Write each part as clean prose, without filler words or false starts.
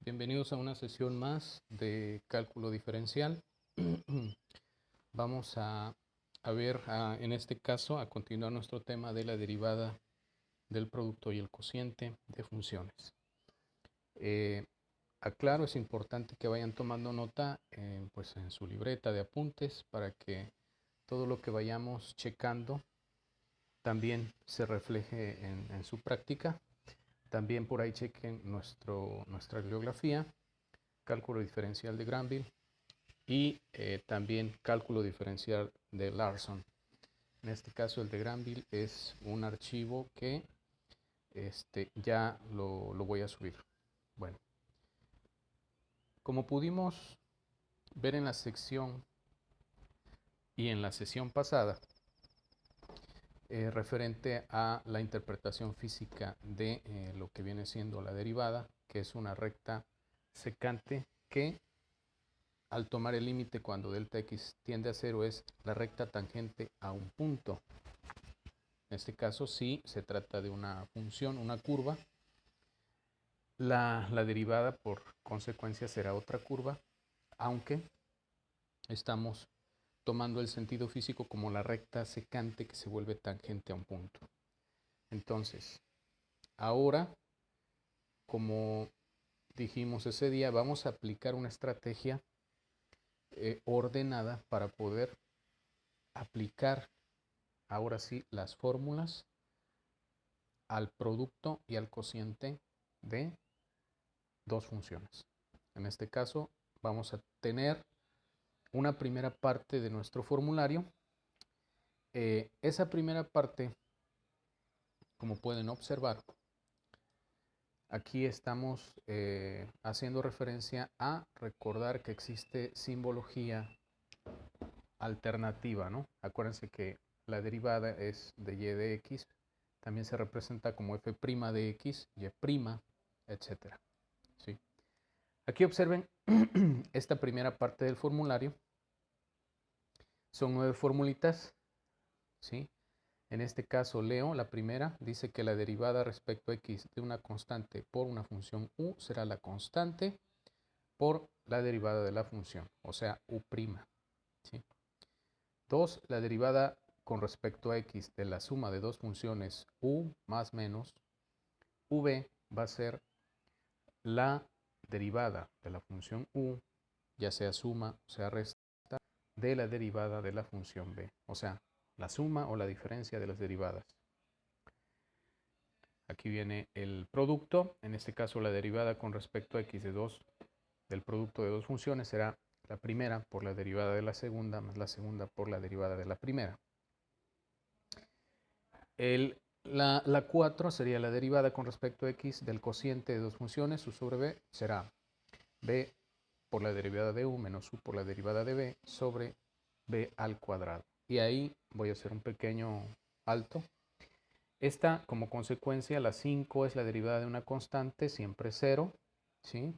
Bienvenidos a una sesión más de cálculo diferencial. Vamos a ver, en este caso, a continuar nuestro tema de la derivada del producto y el cociente de funciones. Aclaro, es importante que vayan tomando nota pues en su libreta de apuntes para que todo lo que vayamos checando también se refleje en su práctica. También por ahí chequen nuestra bibliografía, cálculo diferencial de Granville y también cálculo diferencial de Larson. En este caso el de Granville es un archivo que ya lo voy a subir. Bueno, como pudimos ver en la sección y en la sesión pasada, referente a la interpretación física de lo que viene siendo la derivada, que es una recta secante que al tomar el límite cuando delta x tiende a 0 es la recta tangente a un punto. En este caso sí se trata de una función, una curva. La derivada por consecuencia será otra curva, aunque estamos tomando el sentido físico como la recta secante que se vuelve tangente a un punto. Entonces, ahora, como dijimos ese día, vamos a aplicar una estrategia ordenada para poder aplicar ahora sí las fórmulas al producto y al cociente de dos funciones. En este caso vamos a tener una primera parte de nuestro formulario. Esa primera parte, como pueden observar, aquí estamos haciendo referencia a recordar que existe simbología alternativa, ¿no? Acuérdense que la derivada es de y de x, también se representa como f' de x, y', etc. ¿Sí? Aquí observen esta primera parte del formulario. Son 9 formulitas, ¿sí? En este caso leo la primera, dice que la derivada respecto a x de una constante por una función u será la constante por la derivada de la función, o sea, u'. ¿Sí? 2. La derivada con respecto a x de la suma de dos funciones u más menos v va a ser la derivada de la función u, ya sea suma o sea resta, de la derivada de la función b, o sea, la suma o la diferencia de las derivadas. Aquí viene el producto, en este caso la derivada con respecto a x del producto de dos funciones será la primera por la derivada de la segunda más la segunda por la derivada de la primera. La 4 sería la derivada con respecto a x del cociente de dos funciones, u sobre b, será b por la derivada de u menos u por la derivada de b sobre b al cuadrado. Y ahí voy a hacer un pequeño alto. Esta, como consecuencia, la 5 es la derivada de una constante, siempre 0, ¿sí?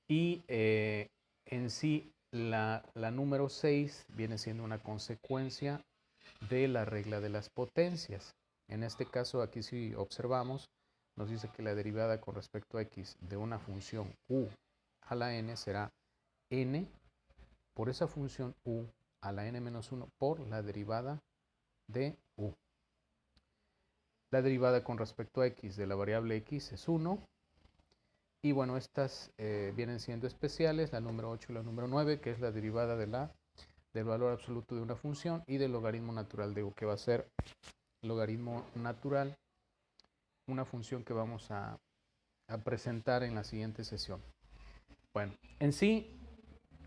Y en sí, la número 6 viene siendo una consecuencia de la regla de las potencias. En este caso, aquí si observamos, nos dice que la derivada con respecto a x de una función u a la n será n por esa función u a la n menos 1 por la derivada de u. La derivada con respecto a x de la variable x es 1. Y bueno, estas vienen siendo especiales, la número 8 y la número 9, que es la derivada del valor absoluto de una función y del logaritmo natural de u, que va a ser logaritmo natural, una función que vamos a presentar en la siguiente sesión. Bueno, en sí,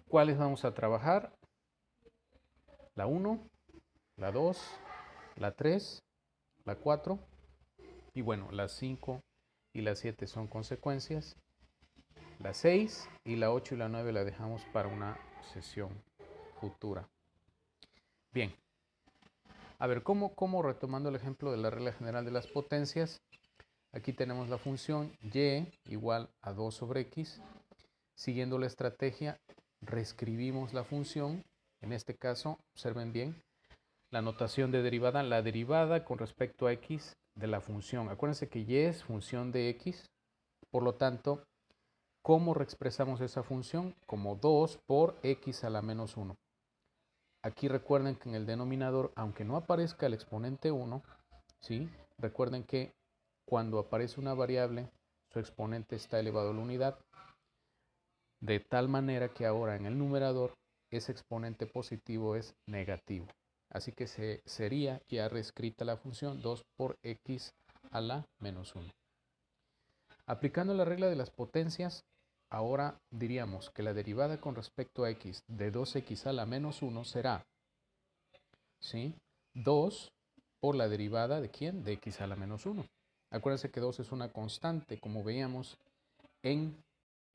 ¿cuáles vamos a trabajar? La 1, la 2, la 3, la 4 y bueno, las 5 y las 7 son consecuencias. La 6 y la 8 y la 9 la dejamos para una sesión futura. Bien, a ver, ¿cómo retomando el ejemplo de la regla general de las potencias? Aquí tenemos la función y igual a 2 sobre x. Siguiendo la estrategia, reescribimos la función. En este caso, observen bien, la notación de derivada, la derivada con respecto a x de la función. Acuérdense que y es función de x, por lo tanto, ¿Cómo reexpresamos esa función? Como 2 por x a la menos 1. Aquí recuerden que en el denominador, aunque no aparezca el exponente 1, ¿sí? Recuerden que cuando aparece una variable, su exponente está elevado a la unidad, de tal manera que ahora en el numerador ese exponente positivo es negativo. Así que sería ya reescrita la función 2 por x a la menos 1. Aplicando la regla de las potencias, ahora diríamos que la derivada con respecto a x de 2x a la menos 1 será, ¿sí?, 2 por la derivada de ¿quién? De x a la menos 1. Acuérdense que 2 es una constante, como veíamos en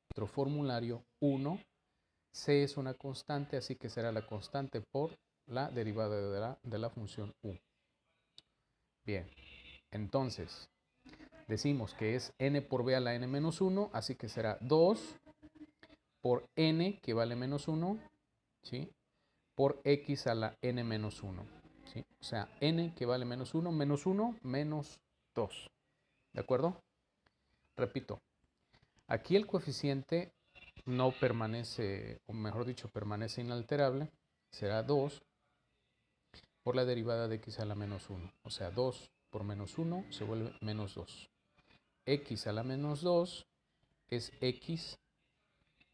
nuestro formulario 1. C es una constante, así que será la constante por la derivada de la función u. Bien, entonces decimos que es n por b a la n menos 1, así que será 2 por n, que vale menos 1, ¿sí?, por x a la n menos 1. ¿Sí? O sea, n que vale menos 1, menos 2. ¿De acuerdo? Repito, aquí el coeficiente no permanece, o mejor dicho, permanece inalterable. Será 2 por la derivada de x a la menos 1. O sea, 2 por menos 1 se vuelve menos 2. X a la menos 2 es x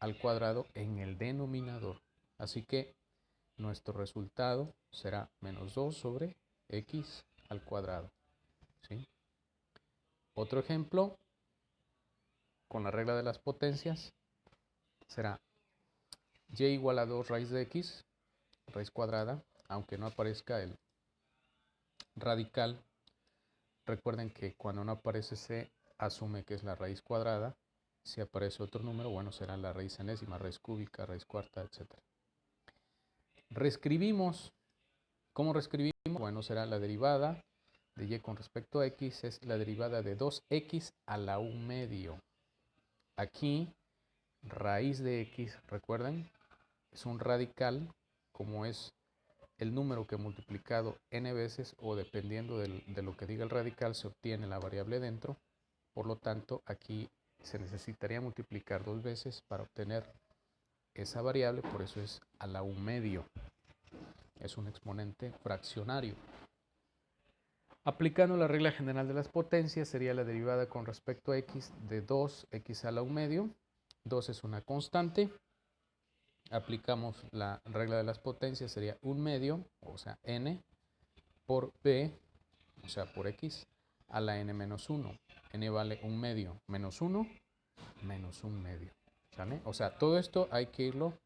al cuadrado en el denominador. Así que nuestro resultado será menos 2 sobre x al cuadrado. ¿Sí? Otro ejemplo, con la regla de las potencias, será y igual a 2 raíz de x, raíz cuadrada, aunque no aparezca el radical. Recuerden que cuando no aparece se asume que es la raíz cuadrada. Si aparece otro número, bueno, será la raíz enésima, raíz cúbica, raíz cuarta, etc. Reescribimos. ¿Cómo reescribimos? Bueno, será la derivada de y con respecto a x es la derivada de 2x a la u medio. Aquí, raíz de x, recuerden, es un radical, como es el número que multiplicado n veces o dependiendo de lo que diga el radical se obtiene la variable dentro. Por lo tanto, aquí se necesitaría multiplicar 2 veces para obtener esa variable, por eso es a la u medio. Es un exponente fraccionario. Aplicando la regla general de las potencias, sería la derivada con respecto a x de 2x a la u medio. 2 es una constante. Aplicamos la regla de las potencias, sería 1 medio, o sea, n, por b, o sea, por x, a la n menos 1. N vale 1 medio menos 1, menos 1 medio. ¿Sale? O sea, todo esto hay que irlo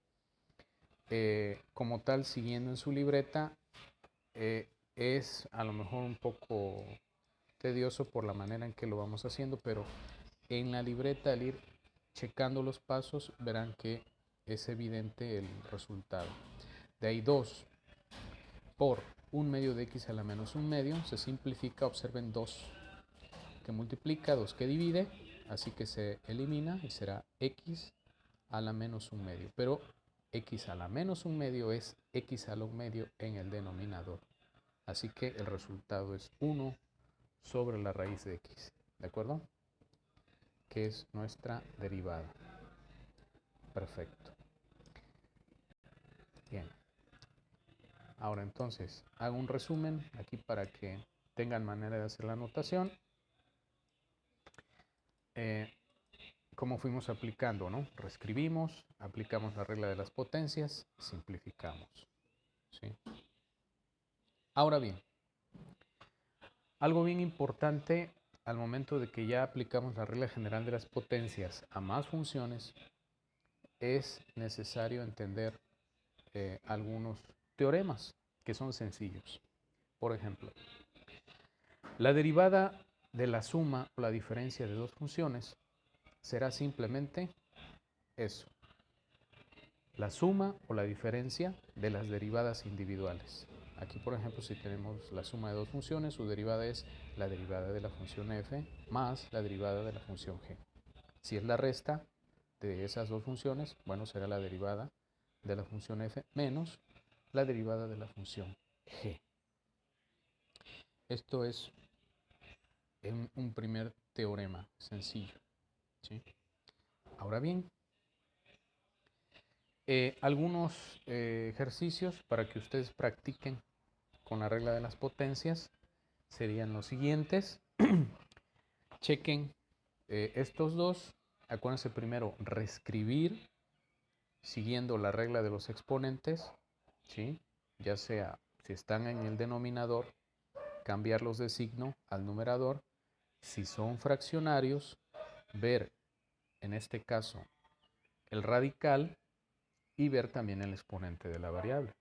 como tal siguiendo en su libreta. Es a lo mejor un poco tedioso por la manera en que lo vamos haciendo, pero en la libreta al ir checando los pasos verán que es evidente el resultado. De ahí 2 por 1 medio de x a la menos 1 medio se simplifica, observen 2 que multiplica, 2 que divide, así que se elimina y será x a la menos 1 medio, pero x a la menos 1 medio es x a la 1 medio en el denominador, así que el resultado es 1 sobre la raíz de x, ¿de acuerdo? Que es nuestra derivada. Perfecto. Bien. Ahora entonces, hago un resumen aquí para que tengan manera de hacer la anotación. ¿Cómo fuimos aplicando, no? Reescribimos, aplicamos la regla de las potencias, simplificamos. ¿Sí? Ahora bien, algo bien importante al momento de que ya aplicamos la regla general de las potencias a más funciones, es necesario entender algunos teoremas que son sencillos. Por ejemplo, la derivada de la suma o la diferencia de dos funciones será simplemente eso, la suma o la diferencia de las derivadas individuales. Aquí, por ejemplo, si tenemos la suma de dos funciones, su derivada es la derivada de la función f más la derivada de la función g. Si es la resta de esas dos funciones, bueno, será la derivada de la función f menos la derivada de la función g. Esto es un primer teorema sencillo, ¿sí? Ahora bien, algunos ejercicios para que ustedes practiquen con la regla de las potencias serían los siguientes. Chequen estos dos. Acuérdense primero reescribir siguiendo la regla de los exponentes, ¿sí? Ya sea si están en el denominador, cambiarlos de signo al numerador. Si son fraccionarios, ver en este caso el radical y ver también el exponente de la variable.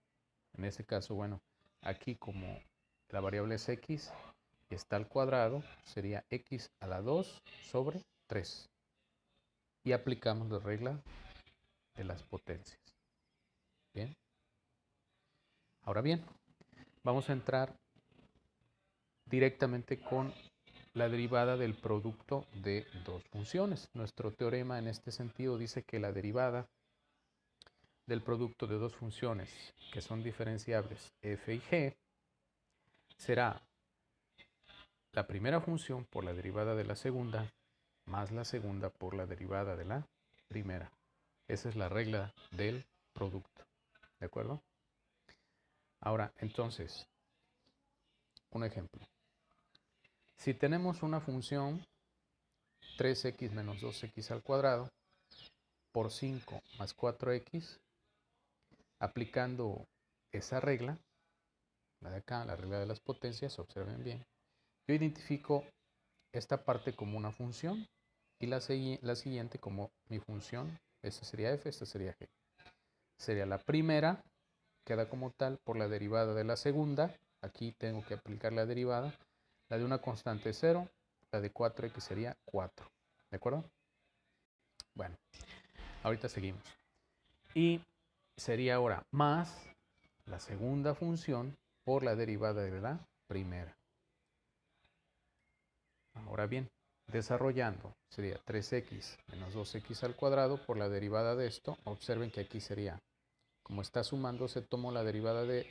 En este caso, bueno, aquí como la variable es x y está al cuadrado, sería x a la 2 sobre 3. Y aplicamos la regla de las potencias. Bien. Ahora bien, vamos a entrar directamente con la derivada del producto de dos funciones. Nuestro teorema en este sentido dice que la derivada del producto de dos funciones que son diferenciables f y g será la primera función por la derivada de la segunda más la segunda por la derivada de la primera. Esa es la regla del producto. ¿De acuerdo? Ahora, entonces, un ejemplo. Si tenemos una función 3x menos 2x al cuadrado por 5 más 4x, aplicando esa regla, la de acá, la regla de las potencias, observen bien, yo identifico esta parte como una función y la siguiente como mi función. Esta sería f, esta sería g. Sería la primera, queda como tal por la derivada de la segunda. Aquí tengo que aplicar la derivada. La de una constante es 0, la de 4x sería 4. ¿De acuerdo? Bueno, ahorita seguimos. Y sería ahora más la segunda función por la derivada de la primera. Ahora bien, desarrollando sería 3x menos 2x al cuadrado por la derivada de esto. Observen que aquí sería, como está sumando, se tomó la derivada de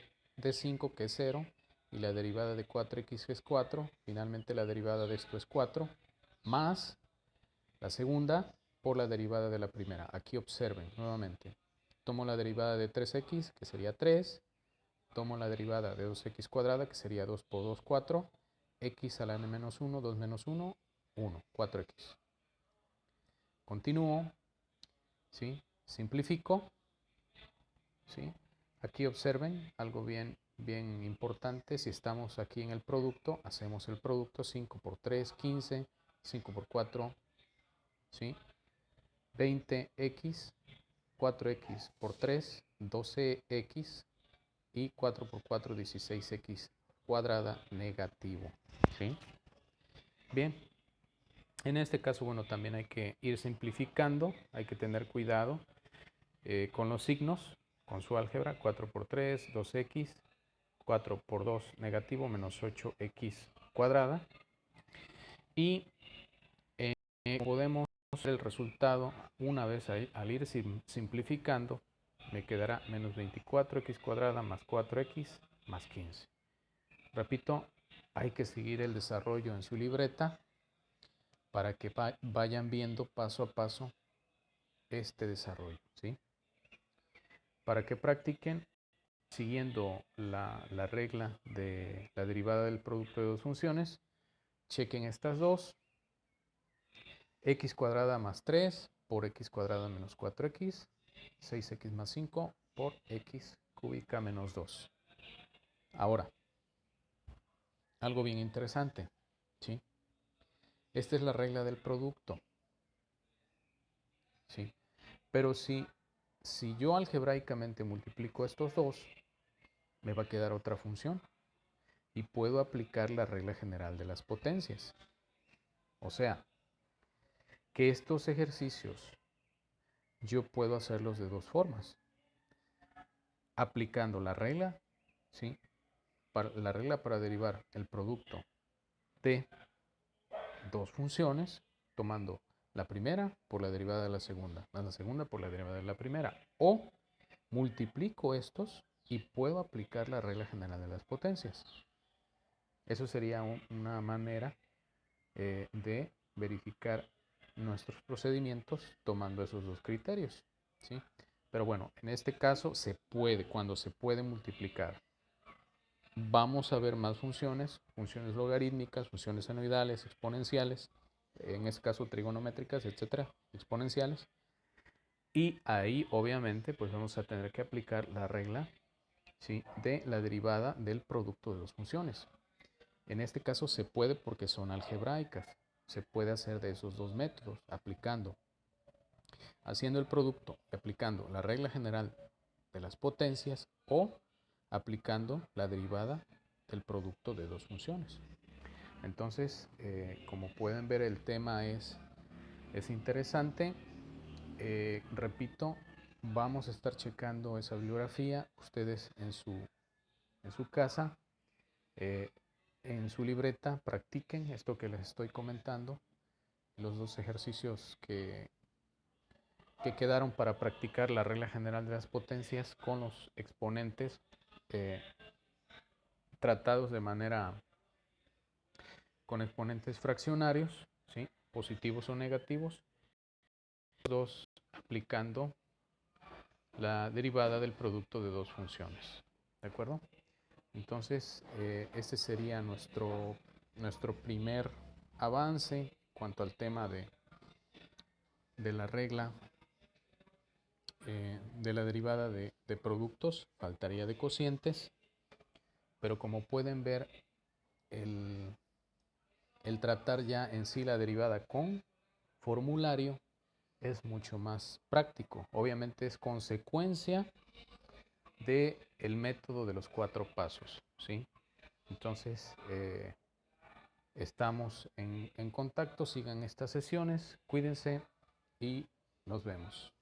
5 que es 0 y la derivada de 4x que es 4. Finalmente la derivada de esto es 4 más la segunda por la derivada de la primera. Aquí observen nuevamente. Tomo la derivada de 3x que sería 3. Tomo la derivada de 2x cuadrada que sería 2 por 2, 4. X a la n menos 1, 2 menos 1, 1, 4x. Continúo, ¿sí? Simplifico, ¿sí? Aquí observen algo bien importante. Si estamos aquí en el producto, hacemos el producto. 5 por 3, 15, 5 por 4, ¿sí? 20x, 4x por 3, 12x y 4 por 4, 16x cuadrada negativo, ¿sí? Bien, en este caso, bueno, también hay que ir simplificando, hay que tener cuidado con los signos, con su álgebra. 4 por 3, 2x, 4 por 2 negativo, menos 8x cuadrada. Y podemos hacer el resultado una vez al ir simplificando, me quedará menos 24x cuadrada más 4x más 15. Repito, hay que seguir el desarrollo en su libreta para que vayan viendo paso a paso este desarrollo, ¿sí? Para que practiquen siguiendo la regla de la derivada del producto de dos funciones. Chequen estas dos. X cuadrada más 3 por x cuadrada menos 4x. 6x más 5 por x cúbica menos 2. Ahora, algo bien interesante, ¿sí? Esta es la regla del producto, ¿sí? Pero si yo algebraicamente multiplico estos dos, me va a quedar otra función y puedo aplicar la regla general de las potencias. O sea, que estos ejercicios yo puedo hacerlos de dos formas. Aplicando la regla, ¿sí? La regla para derivar el producto de dos funciones, tomando la primera por la derivada de la segunda, más la segunda por la derivada de la primera. O multiplico estos y puedo aplicar la regla general de las potencias. Eso sería una manera de verificar nuestros procedimientos tomando esos dos criterios, ¿sí? Pero bueno, en este caso se puede, cuando se puede multiplicar, vamos a ver más funciones, funciones logarítmicas, funciones senoidales, exponenciales, en este caso trigonométricas, etcétera, exponenciales. Y ahí obviamente pues vamos a tener que aplicar la regla, ¿sí?, de la derivada del producto de dos funciones. En este caso se puede porque son algebraicas. Se puede hacer de esos dos métodos, haciendo el producto y aplicando la regla general de las potencias o aplicando la derivada del producto de dos funciones. Entonces, como pueden ver, el tema es interesante. Repito, vamos a estar checando esa bibliografía ustedes en su casa, en su libreta, practiquen esto que les estoy comentando, los dos ejercicios que quedaron para practicar la regla general de las potencias con los exponentes tratados de manera con exponentes fraccionarios, ¿sí?, positivos o negativos, dos aplicando la derivada del producto de dos funciones. ¿De acuerdo? Entonces, este sería nuestro primer avance en cuanto al tema de la regla de la derivada de productos. Faltaría de cocientes, pero como pueden ver, el tratar ya en sí la derivada con formulario es mucho más práctico. Obviamente es consecuencia del método de los 4 pasos, ¿sí? Entonces, estamos en contacto, sigan estas sesiones, cuídense y nos vemos.